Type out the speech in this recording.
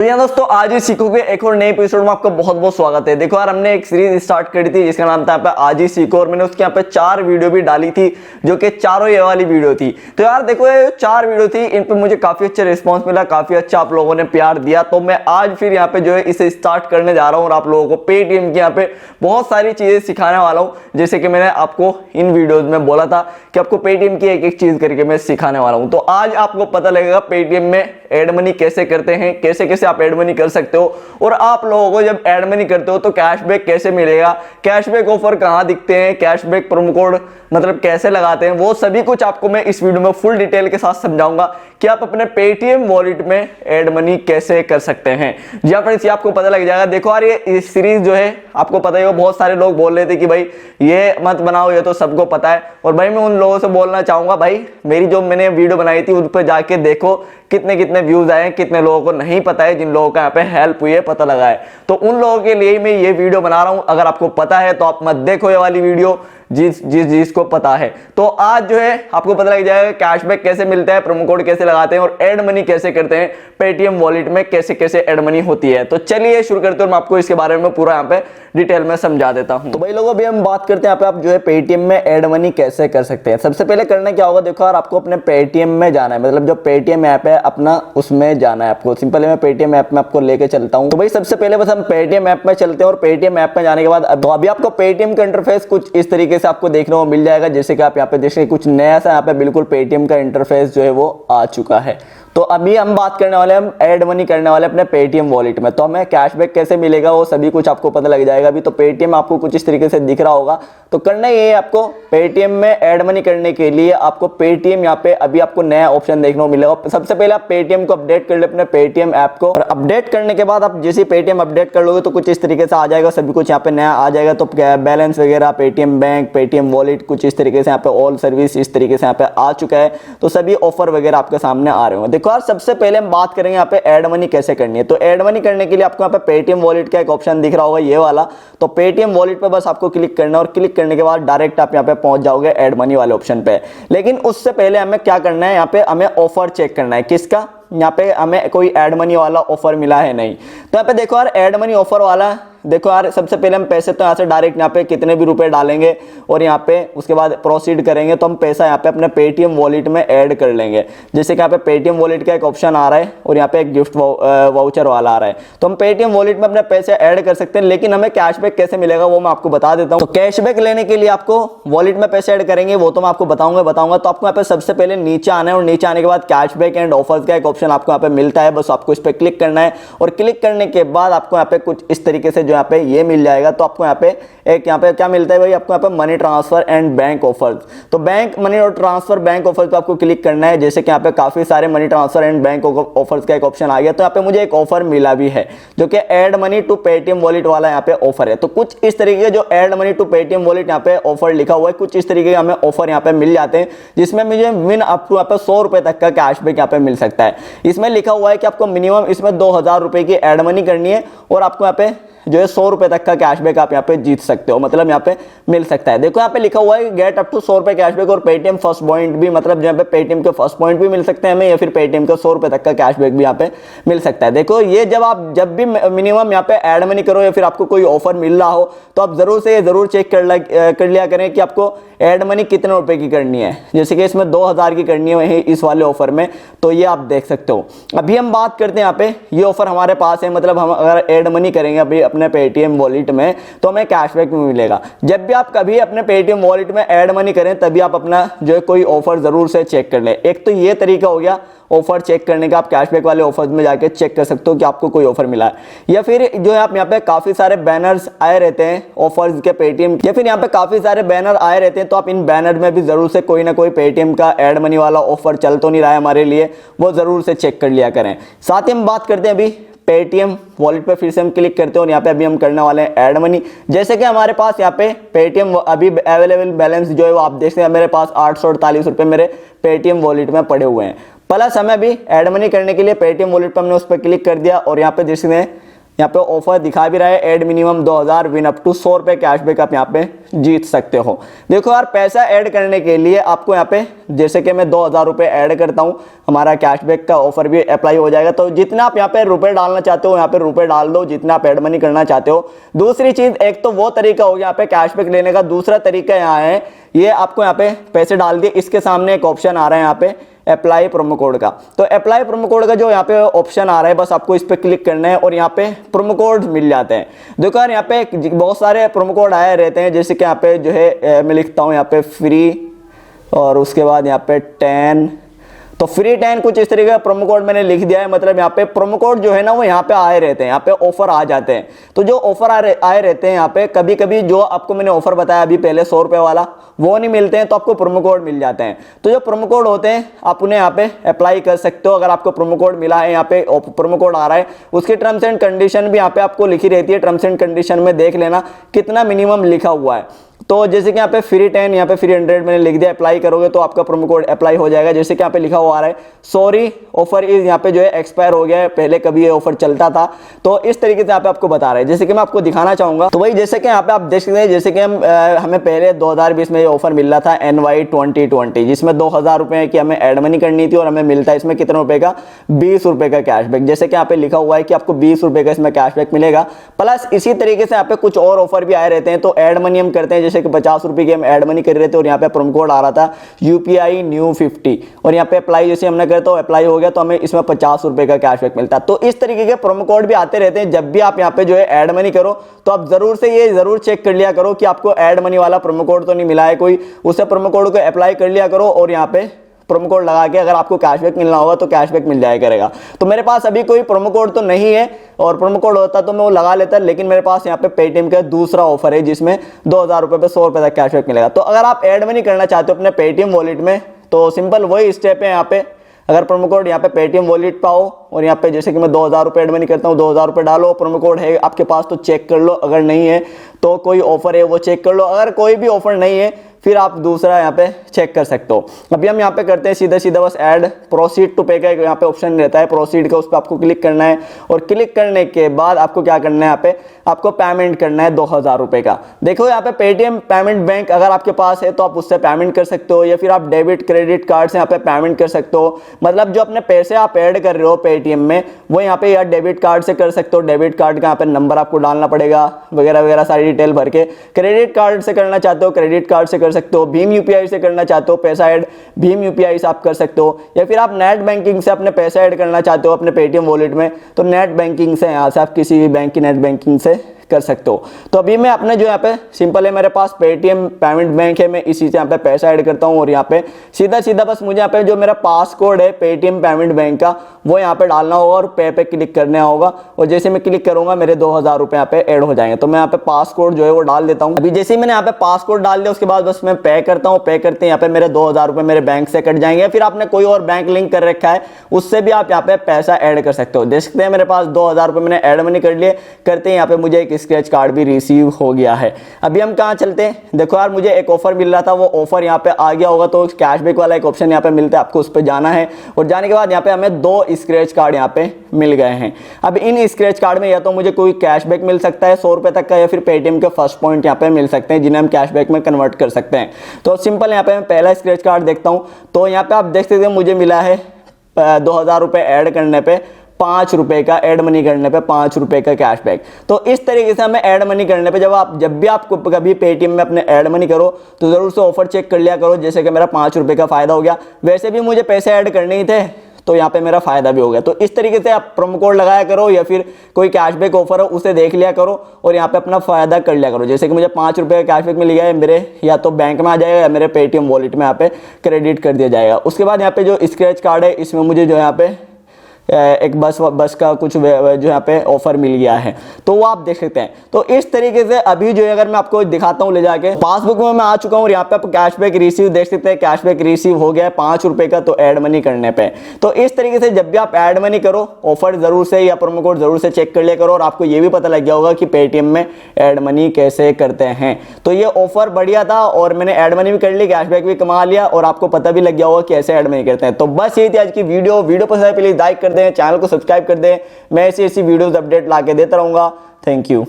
तो यहाँ दोस्तों आज ही सीखोगे एक और नए एपिसोड में आपका बहुत बहुत स्वागत है। देखो यार, हमने एक सीरीज स्टार्ट करी थी जिसका नाम था यहाँ पे आज ही सीखो, और मैंने उसके यहाँ पे 4 वीडियो भी डाली थी जो कि चारों ये वाली वीडियो थी। तो यार देखो, ये 4 वीडियो थी, इन पे मुझे काफी अच्छा रिस्पॉन्स मिला, काफी अच्छा आप लोगों ने प्यार दिया। तो मैं आज फिर यहाँ पे जो है इसे स्टार्ट करने जा रहा हूँ और आप लोगों को पेटीएम की यहाँ पे बहुत सारी चीजें सिखाने वाला हूँ, जैसे कि मैंने आपको इन वीडियोज में बोला था कि आपको पेटीएम की एक एक चीज करके मैं सिखाने वाला हूँ। तो आज आपको पता लगेगा पेटीएम में एड मनी कैसे करते हैं, कैसे कैसे आप एड मनी कर सकते हो, और आप लोगों को जब एड मनी करते हो तो कैशबैक कैसे मिलेगा, कैशबैक ऑफर कहां दिखते हैं, कैशबैक प्रोमो कोड मतलब कैसे लगाते हैं, वो सभी कुछ आपको मैं इस वीडियो में फुल डिटेल के साथ समझाऊंगा कि आप अपने पेटीएम वॉलेट में एड मनी कैसे कर सकते हैं। जी हाँ फ्रेंड्स, ये आपको पता लग जाएगा। देखो यार, ये सीरीज जो है आपको पता ही हो, बहुत सारे लोग बोल रहे थे कि भाई ये मत बनाओ, ये तो सबको पता है। और भाई मैं उन लोगों से बोलना चाहूंगा, भाई मेरी जो मैंने वीडियो बनाई थी उन पर जाके देखो कितने कितने व्यूज आए, कितने लोगों को नहीं पता है, जिन लोगों का यहाँ पे हेल्प हुई है पता लगा है। तो उन लोगों के लिए मैं ये वीडियो बना रहा हूं। अगर आपको पता है तो आप मत देखो ये वाली वीडियो, जिसको पता है। तो आज जो है आपको पता लग जाएगा कैशबैक कैसे मिलता है, प्रोमो कोड कैसे लगाते हैं और एड मनी कैसे करते हैं, पेटीएम वॉलेट में कैसे कैसे एड मनी होती है। तो चलिए शुरू करते हैं, मैं आपको इसके बारे में पूरा यहाँ पे डिटेल में समझा देता हूं। तो भाई लोगों, अभी हम बात करते हैं यहाँ पे आप जो है पेटीएम में एड मनी कैसे कर सकते हैं। सबसे पहले करना क्या होगा, देखो यार, आपको अपने पेटीएम में जाना है, मतलब जो पेटीएम ऐप है अपना उसमें जाना है आपको। सिंपल है, मैं पेटीएम ऐप में आपको लेके चलता हूं। तो भाई सबसे पहले बस हम पेटीएम ऐप में चलते हैं, और पेटीएम ऐप में जाने के बाद अभी आपको पेटीएम का इंटरफेस कुछ इस तरीके से आपको देखने को मिल जाएगा, जैसे कि आप यहाँ पे देखिए कुछ नया सा यहाँ पे बिल्कुल पेटीएम का इंटरफेस जो है वो आ चुका है। तो अभी हम बात करने वाले हैं, हम एड मनी करने वाले अपने पेटीएम वॉलेट में। तो हमें कैशबैक कैसे मिलेगा वो सभी कुछ आपको पता लग जाएगा। अभी तो पेटीएम आपको कुछ इस तरीके से दिख रहा होगा। तो करना ये है आपको, पेटीएम में एड मनी करने के लिए आपको पेटीएम यहाँ पे अभी आपको नया ऑप्शन देखने को मिलेगा। सबसे पहले आप पेटीएम को अपडेट कर ले अपने पेटीएम ऐप को, और अपडेट करने के बाद आप जैसे पेटीएम अपडेट कर लोगे तो कुछ इस तरीके से आ जाएगा, सभी कुछ यहाँ पे नया आ जाएगा। तो बैलेंस वगैरह, पेटीएम बैंक, पेटीएम वॉलेट, कुछ इस तरीके से यहाँ पे ऑल सर्विस इस तरीके से यहाँ पे आ चुका है। तो सभी ऑफर वगैरह आपके सामने आ रहे होंगे। देखो यार, सबसे पहले हम बात करेंगे यहाँ पे एड मनी कैसे करनी है। तो एड मनी करने के लिए आपको यहाँ पे पेटीएम वॉलेट का एक ऑप्शन दिख रहा होगा, ये वाला। तो पेटीएम वॉलेट पे बस आपको क्लिक करना है, और क्लिक करने के बाद डायरेक्ट आप यहाँ पे पहुंच जाओगे एड मनी वाले ऑप्शन पे। लेकिन उससे पहले हमें क्या करना है, यहाँ पे हमें ऑफर चेक करना है। किसका? यहाँ पे हमें कोई एड मनी वाला ऑफर मिला है नहीं। तो यहाँ पे देखो यार, एड मनी ऑफर वाला देखो यार, सबसे पहले हम पैसे तो यहाँ से डायरेक्ट यहाँ पे कितने भी रुपए डालेंगे और यहाँ पे उसके बाद प्रोसीड करेंगे, तो हम पैसा यहाँ पे अपने पेटीएम वॉलेट में ऐड कर लेंगे। जैसे कि यहाँ पे पेटीएम वॉलेट का एक ऑप्शन आ रहा है और यहाँ पे एक गिफ्ट वाउचर वाला आ रहा है। तो हम पेटीएम वॉलेट में अपने पैसे ऐड कर सकते हैं, लेकिन हमें कैशबैक कैसे मिलेगा वो मैं आपको बता देता हूँ। तो कैशबैक लेने के लिए आपको वॉलेट में पैसे ऐड करेंगे, वो तो मैं आपको बताऊंगा। तो आपको यहाँ पे सबसे पहले नीचे आना है, और नीचे आने के बाद कैशबैक एंड ऑफर्स का एक ऑप्शन आपको यहाँ पे मिलता है। बस आपको इस पर क्लिक करना है, और क्लिक करने के बाद आपको यहाँ पे कुछ इस तरीके से जो यहाँ पे ये मिल जाएगा। तो आपको यहाँ पे एक यहाँ पे क्या मिलता है भाई, आपको यहाँ पे money transfer and bank offers. तो बैंक मनी और ट्रांसफर बैंक ऑफर्स पे आपको क्लिक करना है। जैसे कि यहाँ पे काफी सारे money transfer and bank offers का एक ऑप्शन आ गया। तो यहाँ पे मुझे एक ऑफर मिला भी है जो कि add money to Paytm wallet वाला यहाँ पे ऑफर है। तो कुछ इस तरीके के जो add money to Paytm wallet यहाँ पे ऑफर लिखा हुआ है, कुछ इस तरीके के हमें ऑफर यहाँ पे मिल जाते हैं, जिसमें मुझे मिन अप टू यहाँ पे 100 रुपए तक का कैशबैक यहाँ पे मिल सकता है। इसमें लिखा हुआ है कि आपको मिनिमम इसमें 2000 रुपए की एड मनी करनी है, और आपको यहाँ पे जो है 100 रुपए तक का कैशबैक आप यहाँ पे जीत सकते हो, मतलब यहाँ पे मिल सकता है। देखो यहाँ पे लिखा हुआ है गेट अप टू 100 रुपए कैशबैक और पेटीएम फर्स्ट पॉइंट भी, मतलब यहाँ पे पेटीएम के फर्स्ट पॉइंट भी मिल सकते हैं हमें, या फिर पेटीएम के 100 रुपए तक का कैशबैक भी यहाँ पे मिल सकता है। देखो ये जब भी मिनिमम यहाँ पे एड मनी करो या फिर आपको कोई ऑफर मिल रहा हो, तो आप जरूर चेक कर लिया करें कि आपको एड मनी कितने रुपए की करनी है। जैसे कि इसमें 2000 की करनी है वही इस वाले ऑफर में, तो ये आप देख सकते हो। अभी हम बात करते हैं यहाँ पे, ये ऑफर हमारे पास है, मतलब हम अगर एड मनी करेंगे अभी अपने पेटीएम वॉलेट में तो हमें कैशबैक में मिलेगा। जब भी आप कभी अपने पेटीएम वॉलेट में एड मनी करें तभी आप अपना जो है कोई ऑफर जरूर से चेक कर ले। एक तो ये तरीका हो गया ऑफर चेक करने का, आप कैशबैक वाले ऑफर्स में जाके चेक कर सकते हो कि आपको कोई ऑफर मिला है। या फिर जो है आप यहाँ पे काफी सारे बैनर्स आए रहते हैं ऑफर्स के पेटीएम, या फिर यहाँ पे काफी सारे बैनर आए रहते हैं, तो आप इन बैनर में भी जरूर से कोई ना कोई पेटीएम का एड मनी वाला ऑफर चल तो नहीं रहा है हमारे लिए, वो जरूर से चेक कर लिया करें। साथ ही हम बात करते हैं अभी पेटीएम वॉलेट पे, फिर से हम क्लिक करते हैं और यहाँ पे अभी हम करने वाले हैं ऐड मनी। जैसे कि हमारे पास यहाँ पे पेटीएम अभी अवेलेबल बैलेंस जो है वो आप देख सकते हैं, मेरे पास 848 रुपए मेरे पेटीएम वॉलेट में पड़े हुए हैं। प्लस हमें अभी ऐड मनी करने के लिए पेटीएम वॉलेट पर हमने उस पर क्लिक कर दिया, और यहाँ पे जिसने यहाँ पे ऑफर दिखा भी रहा है, add minimum 2000 win up to 100 रुपए कैशबैक आप यहाँ पे जीत सकते हो। देखो यार, पैसा ऐड करने के लिए आपको यहाँ पे जैसे कि मैं 2000 रुपए ऐड करता हूँ, हमारा कैशबैक का ऑफर भी अप्लाई हो जाएगा। तो जितना आप यहाँ पे रुपए डालना चाहते हो यहाँ पे रुपए डाल दो, जितना आप ऐड मनी करना चाहते हो। दूसरी चीज, एक तो वो तरीका हो गया यहाँ पे कैशबैक लेने का, दूसरा तरीका यहाँ है ये आपको यहाँ पे पैसे डाल दिए, इसके सामने एक ऑप्शन आ रहा है यहाँ पे अप्लाई प्रोमो कोड का। तो अप्लाई प्रोमो कोड का जो यहाँ पे ऑप्शन आ रहा है, बस आपको इस पे क्लिक करना है और यहाँ पे प्रोमो कोड मिल जाते हैं। देखो यार, यहाँ पे बहुत सारे प्रोमो कोड आए रहते हैं, जैसे कि यहाँ पे जो है मैं लिखता हूँ यहाँ पे फ्री, और उसके बाद यहाँ पे 10, तो फ्री 10 कुछ इस तरीके का प्रोमो कोड मैंने लिख दिया है। मतलब यहाँ पे प्रोमो कोड जो है ना वो यहाँ पे आए रहते हैं, यहाँ पे ऑफर आ जाते हैं। तो जो ऑफर आए रहते हैं यहाँ पे, कभी कभी जो आपको मैंने ऑफर बताया अभी पहले 100 रुपए वाला, वो नहीं मिलते हैं तो आपको प्रोमो कोड मिल जाते हैं। तो जो प्रोमो कोड होते हैं आप उन्हें यहाँ पे अप्लाई कर सकते हो। अगर आपको प्रोमो कोड मिला है, यहाँ पे प्रोमो कोड आ रहा है, उसकी टर्म्स एंड कंडीशन भी यहाँ पे आपको लिखी रहती है। टर्म्स एंड कंडीशन में देख लेना कितना मिनिमम लिखा हुआ है। तो जैसे कि यहाँ पे फ्री 10, यहाँ पे फ्री 100 मैंने लिख दिया, अप्लाई करोगे तो आपका प्रोमो कोड अप्लाई हो जाएगा। जैसे कि यहाँ पे लिखा हुआ आ रहा है सॉरी ऑफर इज, यहाँ पे जो है एक्सपायर हो गया है, पहले कभी ये ऑफर चलता था। तो इस तरीके से यहाँ पे आपको बता रहे हैं, जैसे कि मैं आपको दिखाना चाहूंगा। तो वही जैसे कि यहाँ पे आप देख सकते हैं, जैसे कि हमें पहले 2020 में ये ऑफर मिल रहा था NY 2020, जिसमें 2000 रुपए की हमें एड मनी करनी थी और हमें मिलता है इसमें कितने रुपए का, 20 रुपए का कैशबैक। जैसे कि यहाँ पे लिखा हुआ है कि आपको 20 रुपए का इसमें कैशबैक मिलेगा। प्लस इसी तरीके से यहाँ पे कुछ और ऑफर भी आए रहते हैं। तो एड मनी हम करते हैं, जैसे कि 50 रुपए की ऐड मनी कर रहे थे और यहाँ पे प्रोमो कोड आ रहा था UPI न्यू 50, और यहाँ पे अप्लाई जैसे हमने करता तो अप्लाई हो गया, तो हमें इसमें 50 रुपए का कैशबैक मिलता है। तो इस तरीके के प्रोमो कोड भी आते रहते हैं। जब भी आप यहाँ पे जो है ऐड मनी करो तो आप जरूर से ये जरूर चेक कर लिया करो कि आपको ऐड मनी वाला प्रोमो कोड तो नहीं मिला है कोई, उससे प्रोमो कोड को अप्लाई कर लिया करो और यहाँ पे प्रोमो कोड लगा के अगर आपको कैशबैक मिलना होगा तो कैशबैक मिल जाया करेगा। तो मेरे पास अभी कोई प्रोमो कोड तो नहीं है, और प्रोमो कोड होता तो मैं वो लगा लेता, लेकिन मेरे पास यहाँ पे पेटीएम का दूसरा ऑफर है जिसमें 2000 रुपए पे 100 रुपए तक कैशबैक मिलेगा। तो अगर आप ऐड मनी करना चाहते हो अपने पेटीएम वॉलेट में तो सिंपल वही स्टेप है यहाँ पे। अगर प्रोमो कोड यहाँ पे पेटीएम वॉलेट पाओ और यहाँ पे जैसे कि मैं 2000 रुपए ऐड मनी करता हूँ, 2000 रुपए डालो, प्रोमो कोड है आपके पास तो चेक कर लो, अगर नहीं है तो कोई ऑफर है वो चेक कर लो, अगर कोई भी ऑफर नहीं है फिर आप दूसरा यहाँ पे चेक कर सकते हो। अभी हम यहाँ पे करते हैं सीधा सीधा बस ऐड प्रोसीड टू पे का यहाँ पे ऑप्शन रहता है प्रोसीड का, उस पर आपको क्लिक करना है और क्लिक करने के बाद आपको क्या करना है, यहाँ पे आपको पेमेंट करना है 2000 रुपए का। देखो यहाँ पे पेटीएम पेमेंट बैंक अगर आपके पास है तो आप उससे पेमेंट कर सकते हो, या फिर आप डेबिट क्रेडिट कार्ड से यहाँ पे पेमेंट कर सकते हो। मतलब जो अपने पैसे आप ऐड कर रहे हो पेटीएम में वो यहाँ पे या डेबिट कार्ड से कर सकते हो, डेबिट कार्ड का यहाँ पे नंबर आपको डालना पड़ेगा वगैरह वगैरह सारी डिटेल भर के। क्रेडिट कार्ड से करना चाहते हो क्रेडिट कार्ड से कर सकते हो, भीम यूपीआई से करना चाहते हो पैसा ऐड भीम यूपीआई से आप कर सकते हो, या फिर आप नेट बैंकिंग से अपने पैसा ऐड करना चाहते हो अपने पेटीएम वॉलेट में तो नेट बैंकिंग से यहाँ से आप किसी भी बैंक की नेट बैंकिंग से कर सकते हो। तो अभी मैं अपने जो यहाँ पे सिंपल है मेरे पास पेटीएम पेमेंट बैंक है, मैं इसी से यहाँ पे पैसा ऐड करता हूँ और यहाँ पे सीधा सीधा बस मुझे यहाँ पे जो मेरा पासकोड है पेटीएम पेमेंट बैंक का वो यहाँ पे डालना होगा और पे क्लिक करना होगा, और जैसे मैं क्लिक करूंगा मेरे 2000 रुपए यहाँ पे ऐड हो जाएंगे। तो मैं यहाँ पे पासकोड जो है वो डाल देता हूँ। अभी जैसे ही मैंने यहाँ पे पासकोड डाल दिया उसके बाद बस मैं पे करता हूँ, पे करते यहाँ पे मेरे 2000 रुपए मेरे बैंक से कट जाएंगे, फिर आपने कोई और बैंक लिंक कर रखा है उससे भी आप यहाँ पे पैसा ऐड कर सकते हो। देख सकते हैं मेरे पास 2000 रुपए मैंने ऐड मनी कर लिए, करते हैं यहाँ पे मुझे एक स्क्रैच कार्ड भी रिसीव हो गया है। अभी हम कहाँ चलते हैं, देखो यार मुझे एक ऑफर मिल रहा था वो ऑफर यहाँ पे आ गया होगा, तो कैशबैक वाला एक ऑप्शन यहाँ पे मिलता है, आपको उस पर जाना है और जाने के बाद यहाँ पे हमें 2 स्क्रैच कार्ड यहाँ पे मिल गए हैं। अब इन स्क्रैच कार्ड में या तो मुझे कोई कैशबैक मिल सकता है 100 रुपए तक का, या फिर पेटीएम के फर्स्ट पॉइंट यहाँ पे मिल सकते हैं जिन्हें हम कैशबैक में कन्वर्ट कर सकते हैं। तो सिंपल यहाँ पे मैं पहला स्क्रैच कार्ड देखता हूँ, तो यहाँ पे आप देख सकते हैं मुझे मिला है 2000 रुपए ऐड करने पे 5 रुपए का, ऐड मनी करने पे 5 रुपए का कैशबैक। तो इस तरीके से हमें ऐड मनी करने पे जब भी आपको कभी पेटीएम में अपने ऐड मनी करो तो जरूर से ऑफर चेक कर लिया करो, जैसे कि मेरा 5 रुपए का फायदा हो गया। वैसे भी मुझे पैसे ऐड करने ही थे तो यहाँ पे मेरा फायदा भी हो गया। तो इस तरीके से आप प्रोमो कोड लगाया करो या फिर कोई कैशबैक ऑफर हो उसे देख लिया करो और यहाँ पे अपना फायदा कर लिया करो। जैसे कि मुझे 5 रुपए का कैशबैक मिल गया है, मेरे या तो बैंक में आ जाएगा या मेरे पेटीएम वॉलेट में यहाँ पे क्रेडिट कर दिया जाएगा। उसके बाद यहाँ पे जो स्क्रैच कार्ड है इसमें मुझे जो यहाँ पे एक बस का कुछ जो यहाँ पे ऑफर मिल गया है, तो वो आप देख सकते हैं। तो इस तरीके से अभी जो है अगर मैं आपको दिखाता हूँ ले जाके पासबुक में मैं आ चुका हूँ, यहाँ पे आप कैशबैक रिसीव देख सकते हैं, कैशबैक रिसीव हो गया है 5 रुपए का तो ऐड मनी करने पे। तो इस तरीके से जब भी आप ऐड मनी करो ऑफर जरूर से या प्रोमो कोड जरूर से चेक कर लिया करो, और आपको ये भी पता लग गया होगा कि पेटीएम में ऐड मनी कैसे करते हैं। तो ये ऑफर बढ़िया था और मैंने ऐड मनी भी कर ली, कैशबैक भी कमा लिया और आपको पता भी लग गया होगा कैसे ऐड मनी करते हैं। तो बस यही थी आज की वीडियो पसंद आए प्लीज लाइक कर दें, चैनल को सब्सक्राइब कर दें। मैं ऐसी ऐसी वीडियोस अपडेट ला के देता रहूँगा। Thank you.